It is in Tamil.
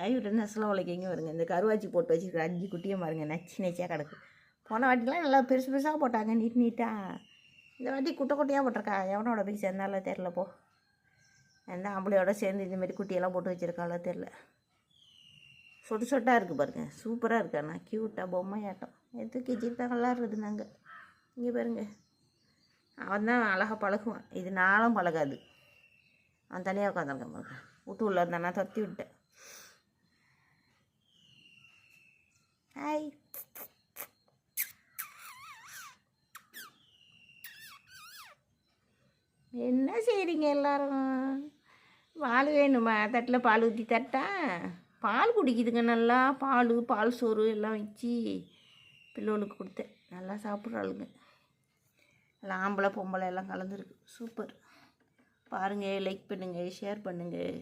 ஐயோ நெசலாம் உழைக்கிங்க வருங்க. இந்த கருவாச்சி போட்டு வச்சுருக்க 5 குட்டியும் பாருங்கள், நச்சு நச்சியாக கிடக்கு. போன வாட்டிலாம் நல்லா பெருசு பெருசாக போட்டாங்க, நீட்டாக. இந்த வாட்டி குட்டை குட்டையாக போட்டிருக்கா. எவனோட போய் சேர்ந்தாலும் தெரில போ. எந்த ஆம்பளையோட சேர்ந்து இந்தமாரி குட்டியெல்லாம் போட்டு வச்சுருக்காளோ தெரில. சொட்டு சொட்டாக இருக்குது பாருங்கள், சூப்பராக இருக்கு. ஆனால் க்யூட்டாக பொம்மையாட்டம் எடுத்து கிச்சிட்டு நல்லா இருக்குது. நாங்கள் இங்கே பாருங்க, அவன் தான் அழகாக பழகுவான். இது நாளும் பழகாது. அவன் தனியாக உட்காந்துருக்கான் பாருங்க. விட்டு உள்ள இருந்தானா தத்தி விட்டேன். ஹாய், என்ன செய்கிறீங்க எல்லோரும்? பால் வேணுமா? தட்டில் பால் ஊற்றி தட்டா? பால் குடிக்குதுங்க நல்லா. பால் சோறு எல்லாம் வச்சு பிள்ளைகளுக்கு கொடுத்தேன். நல்லா சாப்பிட்றாளுங்க. எல்லாம் ஆம்பளை பொம்பளை எல்லாம் கலந்துருக்கு. சூப்பர். பாருங்கள், லைக் பண்ணுங்கள், ஷேர் பண்ணுங்கள்.